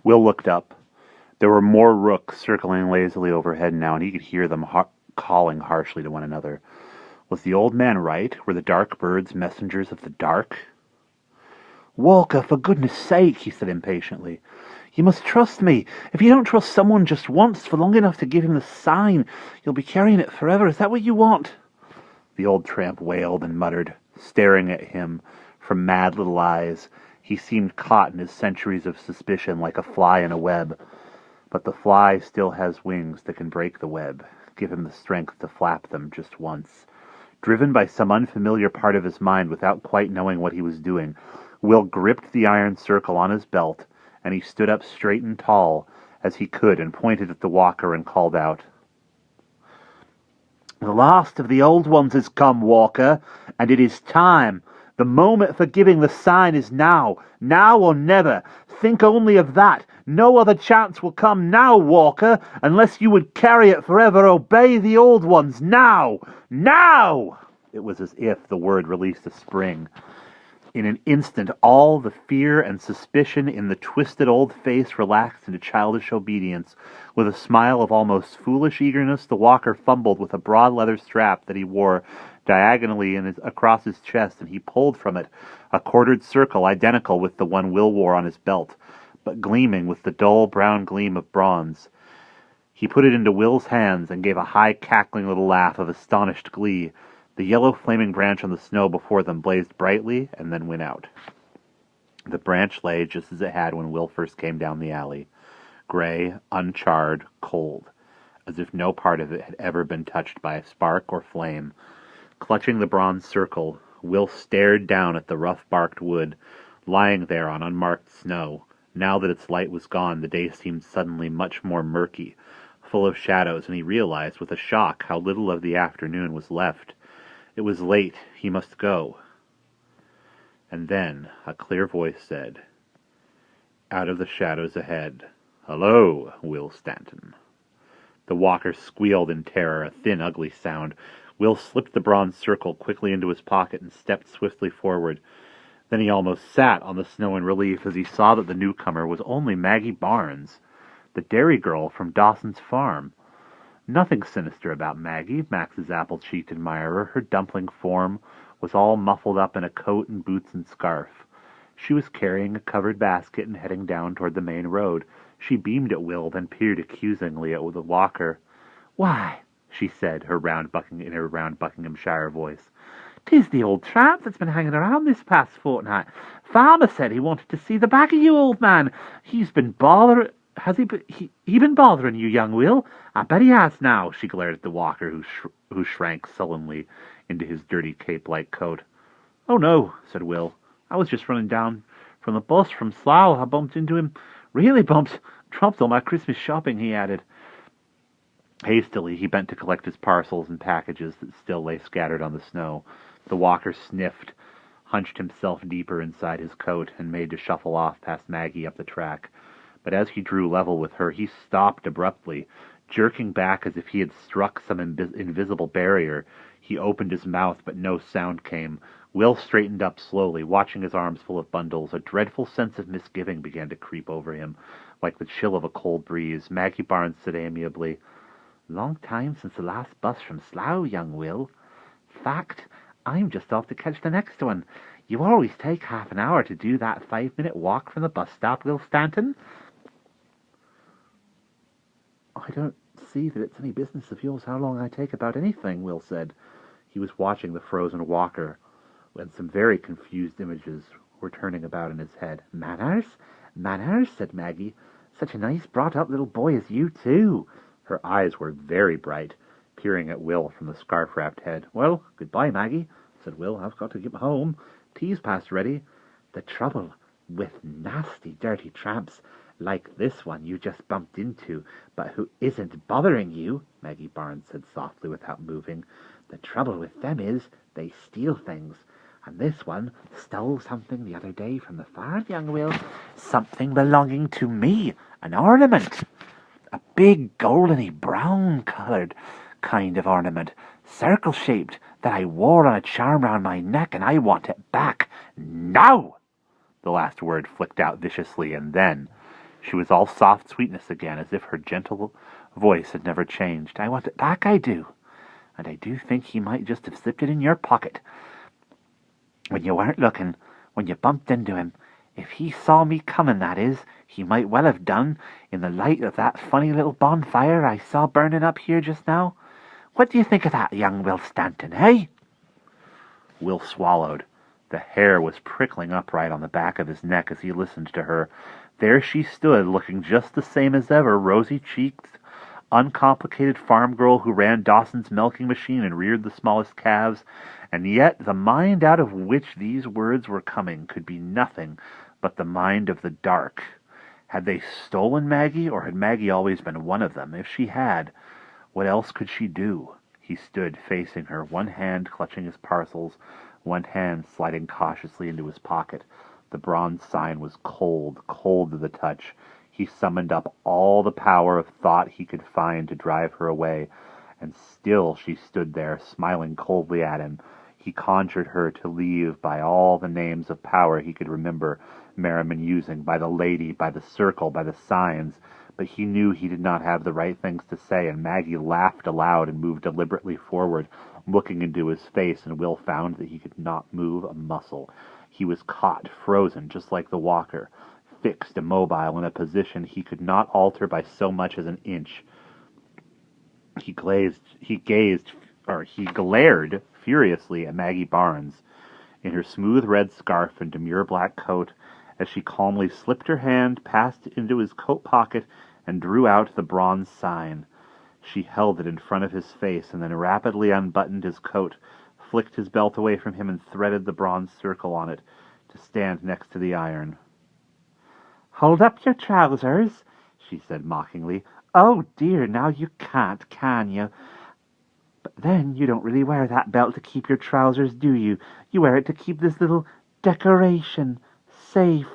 Will looked up. There were more rooks circling lazily overhead now, and he could hear them calling harshly to one another. Was the old man right? Were the dark birds messengers of the dark? "Walker, for goodness sake," he said impatiently. "You must trust me. If you don't trust someone just once for long enough to give him the sign, you'll be carrying it forever. Is that what you want?" The old tramp wailed and muttered, staring at him from mad little eyes. He seemed caught in his centuries of suspicion like a fly in a web. But the fly still has wings that can break the web, give him the strength to flap them just once. Driven by some unfamiliar part of his mind without quite knowing what he was doing, Will gripped the iron circle on his belt, and he stood up straight and tall as he could and pointed at the walker and called out, "The last of the old ones has come, Walker, and it is time. The moment for giving the sign is now. Now or never. Think only of that. No other chance will come now, Walker, unless you would carry it forever. Obey the old ones. Now! Now!" It was as if the word released a spring. In an instant, all the fear and suspicion in the twisted old face relaxed into childish obedience. With a smile of almost foolish eagerness, the walker fumbled with a broad leather strap that he wore diagonally across his chest, and he pulled from it a quartered circle identical with the one Will wore on his belt, but gleaming with the dull brown gleam of bronze. He put it into Will's hands and gave a high, cackling little laugh of astonished glee. The yellow flaming branch on the snow before them blazed brightly and then went out. The branch lay just as it had when Will first came down the alley, gray, uncharred, cold, as if no part of it had ever been touched by a spark or flame. Clutching the bronze circle, Will stared down at the rough-barked wood, lying there on unmarked snow. Now that its light was gone, the day seemed suddenly much more murky, full of shadows, and he realized with a shock how little of the afternoon was left. It was late. He must go. And then a clear voice said, out of the shadows ahead, "Hello, Will Stanton." The walker squealed in terror, a thin, ugly sound. Will slipped the bronze circle quickly into his pocket and stepped swiftly forward. Then he almost sat on the snow in relief as he saw that the newcomer was only Maggie Barnes, the dairy girl from Dawson's farm. Nothing sinister about Maggie, Max's apple-cheeked admirer. Her dumpling form was all muffled up in a coat and boots and scarf. She was carrying a covered basket and heading down toward the main road. She beamed at Will, then peered accusingly at the walker. "Why," she said, in her round Buckinghamshire voice, "'tis the old tramp that's been hanging around this past fortnight. Farmer said he wanted to see the back of you, old man. He's been bothering... Has he been bothering you, young Will? I bet he has now." She glared at the walker, who shrank sullenly into his dirty cape-like coat. "Oh, no," said Will. "I was just running down from the bus from Slough. I bumped into him. Really bumped. Dropped all my Christmas shopping," he added. Hastily, he bent to collect his parcels and packages that still lay scattered on the snow. The walker sniffed, hunched himself deeper inside his coat, and made to shuffle off past Maggie up the track. But as he drew level with her, he stopped abruptly, jerking back as if he had struck some invisible barrier. He opened his mouth, but no sound came. Will straightened up slowly, watching his arms full of bundles. A dreadful sense of misgiving began to creep over him, like the chill of a cold breeze. Maggie Barnes said amiably, "Long time since the last bus from Slough, young Will. Fact, I'm just off to catch the next one. You always take half an hour to do that 5-minute walk from the bus stop, Will Stanton." "I don't see that it's any business of yours how long I take about anything," Will said. He was watching the frozen walker, when some very confused images were turning about in his head. "Manners? Manners?" said Maggie. "Such a nice brought-up little boy as you, too." Her eyes were very bright, peering at Will from the scarf-wrapped head. "Well, goodbye, Maggie," said Will. "I've got to get home. Tea's past ready." "The trouble with nasty, dirty tramps like this one you just bumped into, but who isn't bothering you," Maggie Barnes said softly without moving. "The trouble with them is they steal things. And this one stole something the other day from the farm, young Will. Something belonging to me. An ornament. A big, goldeny brown-coloured kind of ornament, circle-shaped, that I wore on a charm round my neck, and I want it back. Now!" The last word flicked out viciously, and then She was all soft sweetness again, as if her gentle voice had never changed. "I want it back, I do. And I do think he might just have slipped it in your pocket. When you weren't looking, when you bumped into him. If he saw me coming, that is, he might well have done, in the light of that funny little bonfire I saw burning up here just now. What do you think of that, young Will Stanton, eh?" Will swallowed. The hair was prickling upright on the back of his neck as he listened to her. There she stood, looking just the same as ever, rosy-cheeked, uncomplicated farm girl who ran Dawson's milking machine and reared the smallest calves, and yet the mind out of which these words were coming could be nothing but the mind of the dark. Had they stolen Maggie, or had Maggie always been one of them? If she had, what else could she do? He stood facing her, one hand clutching his parcels, one hand sliding cautiously into his pocket. The bronze sign was cold, cold to the touch. He summoned up all the power of thought he could find to drive her away, and still she stood there, smiling coldly at him. He conjured her to leave by all the names of power he could remember Merriman using, by the lady, by the circle, by the signs, but he knew he did not have the right things to say, and Maggie laughed aloud and moved deliberately forward, looking into his face, and Will found that he could not move a muscle. He was caught, frozen, just like the walker, fixed, immobile, in a position he could not alter by so much as an inch. He glared furiously at Maggie Barnes, in her smooth red scarf and demure black coat, as she calmly slipped her hand, passed it into his coat pocket, and drew out the bronze sign. She held it in front of his face, and then rapidly unbuttoned his coat, flicked his belt away from him, and threaded the bronze circle on it to stand next to the iron. "Hold up your trousers," she said mockingly. "Oh, dear, now you can't, can you? But then you don't really wear that belt to keep your trousers, do you? You wear it to keep this little decoration safe."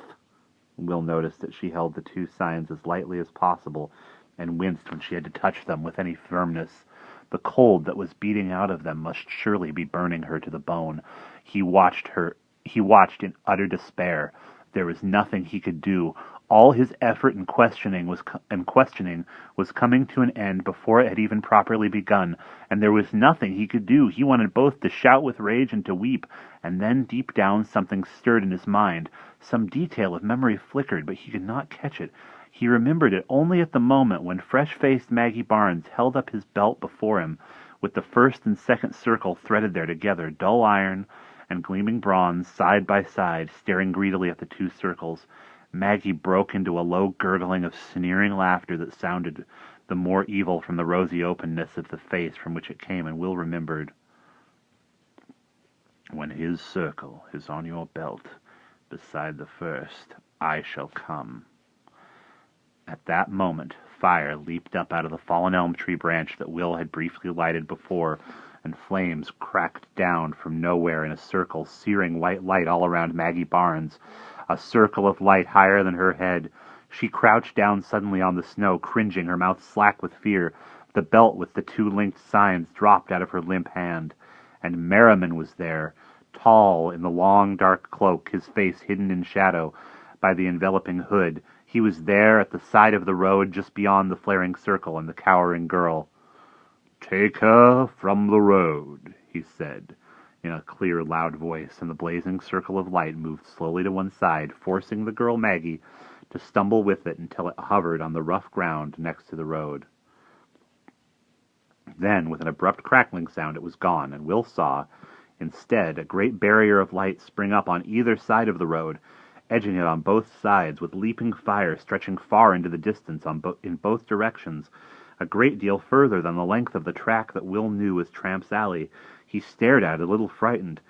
Will noticed that she held the two signs as lightly as possible, and winced when she had to touch them with any firmness. The cold that was beating out of them must surely be burning her to the bone. He watched in utter despair. There was nothing he could do. All his effort and questioning was coming to an end before it had even properly begun, and there was nothing he could do. He wanted both to shout with rage and to weep, and then deep down something stirred in his mind. Some detail of memory flickered, but he could not catch it. He remembered it only at the moment when fresh-faced Maggie Barnes held up his belt before him, with the first and second circle threaded there together, dull iron and gleaming bronze, side by side, staring greedily at the two circles. Maggie broke into a low gurgling of sneering laughter that sounded the more evil from the rosy openness of the face from which it came, and Will remembered. "When his circle is on your belt, beside the first, I shall come." At that moment, fire leaped up out of the fallen elm tree branch that Will had briefly lighted before, and flames cracked down from nowhere in a circle, searing white light all around Maggie Barnes, a circle of light higher than her head. She crouched down suddenly on the snow, cringing, her mouth slack with fear. The belt with the two linked signs dropped out of her limp hand, and Merriman was there, tall in the long dark cloak, his face hidden in shadow by the enveloping hood. He was there at the side of the road just beyond the flaring circle and the cowering girl. "Take her from the road," he said, in a clear, loud voice, and the blazing circle of light moved slowly to one side, forcing the girl Maggie to stumble with it until it hovered on the rough ground next to the road. Then, with an abrupt crackling sound, it was gone, and Will saw, instead, a great barrier of light spring up on either side of the road, edging it on both sides, with leaping fire stretching far into the distance in both directions, a great deal further than the length of the track that Will knew as Tramp's Alley. He stared at it, a little frightened.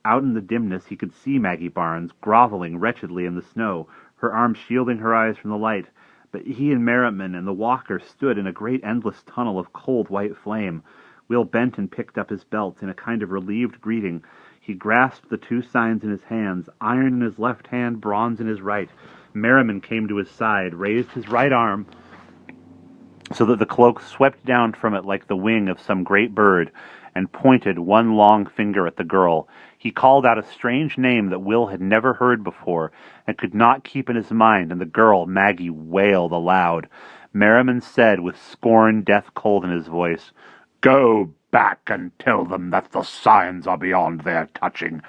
Out in the dimness he could see Maggie Barnes, groveling wretchedly in the snow, her arms shielding her eyes from the light. But he and Merriman and the walker stood in a great endless tunnel of cold white flame. Will bent and picked up his belt in a kind of relieved greeting. He grasped the two signs in his hands, iron in his left hand, bronze in his right. Merriman came to his side, raised his right arm so that the cloak swept down from it like the wing of some great bird, and pointed one long finger at the girl. He called out a strange name that Will had never heard before and could not keep in his mind, and the girl, Maggie, wailed aloud. Merriman said, with scorn death cold in his voice, "Go back and tell them that the signs are beyond their touching.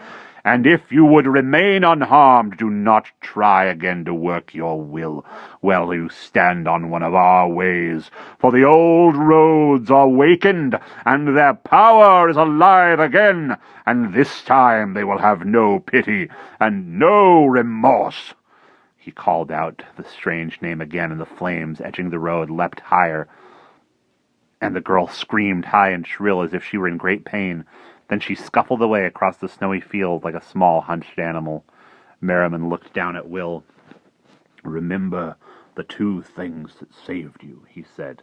And if you would remain unharmed, do not try again to work your will while you stand on one of our ways. For the old roads are wakened, and their power is alive again, and this time they will have no pity and no remorse." He called out the strange name again, and the flames edging the road leapt higher, and the girl screamed high and shrill as if she were in great pain. Then she scuffled away across the snowy field like a small, hunched animal. Merriman looked down at Will. "Remember the two things that saved you," he said,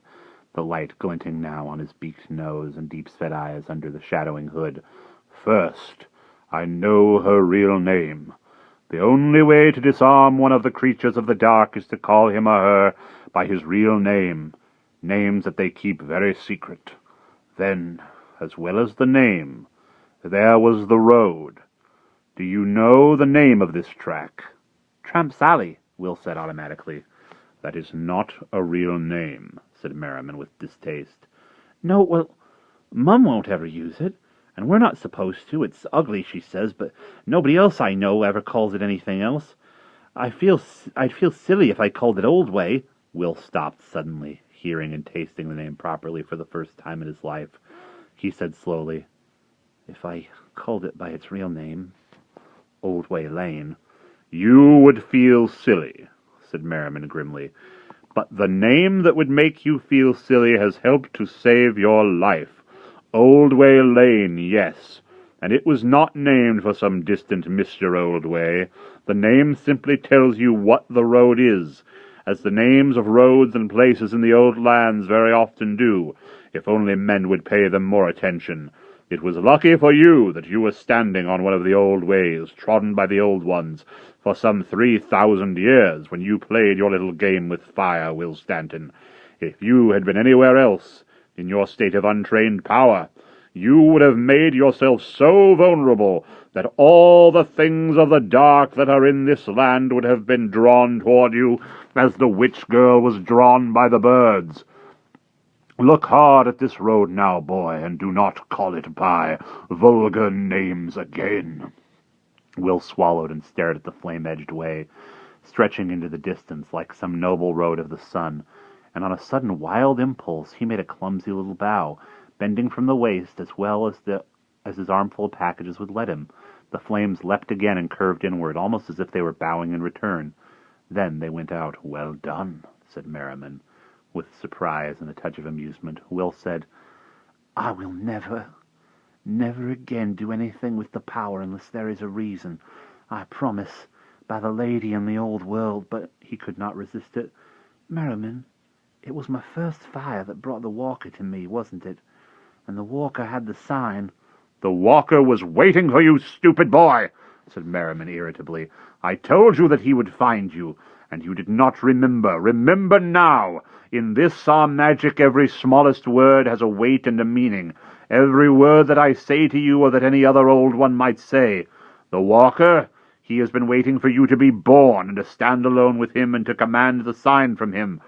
the light glinting now on his beaked nose and deep-set eyes under the shadowing hood. "First, I know her real name. The only way to disarm one of the creatures of the dark is to call him or her by his real name, names that they keep very secret. Then, as well as the name, there was the road. Do you know the name of this track?" "Tramp's Alley," Will said automatically. "That is not a real name," said Merriman with distaste. "No, well, Mum won't ever use it, and we're not supposed to. It's ugly, she says, but nobody else I know ever calls it anything else. I'd feel silly if I called it Old Way." Will stopped suddenly, hearing and tasting the name properly for the first time in his life. He said slowly, "If I called it by its real name, Old Way Lane—" "You would feel silly," said Merriman grimly. "But the name that would make you feel silly has helped to save your life. Old Way Lane, yes. And it was not named for some distant Mr. Old Way. The name simply tells you what the road is, as the names of roads and places in the old lands very often do, if only men would pay them more attention. It was lucky for you that you were standing on one of the old ways, trodden by the old ones, for some 3,000 years, when you played your little game with fire, Will Stanton. If you had been anywhere else, in your state of untrained power, you would have made yourself so vulnerable that all the things of the dark that are in this land would have been drawn toward you, as the witch girl was drawn by the birds. Look hard at this road now, boy, and do not call it by vulgar names again." Will swallowed and stared at the flame-edged way, stretching into the distance like some noble road of the sun, and on a sudden wild impulse he made a clumsy little bow, bending from the waist as well as his armful of packages would let him. The flames leapt again and curved inward, almost as if they were bowing in return. Then they went out. "Well done," said Merriman, with surprise and a touch of amusement. Will said, "I will never again do anything with the power unless there is a reason. I promise, by the lady in the old world," but he could not resist it. "Merriman, it was my first fire that brought the walker to me, wasn't it? And the walker had the sign." "The walker was waiting for you, stupid boy," said Merriman irritably. "I told you that he would find you, and you did not remember. Remember now. In this our magic every smallest word has a weight and a meaning. Every word that I say to you or that any other old one might say. The walker, he has been waiting for you to be born and to stand alone with him and to command the sign from him.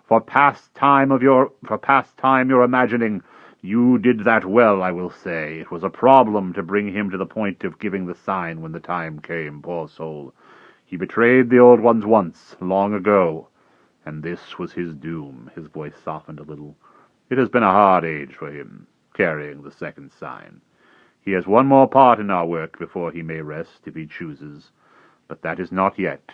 For past time you're imagining, you did that well, I will say. It was a problem to bring him to the point of giving the sign when the time came, poor soul. He betrayed the old ones once, long ago, and this was his doom." His voice softened a little. "It has been a hard age for him, carrying the second sign. He has one more part in our work before he may rest, if he chooses, but that is not yet.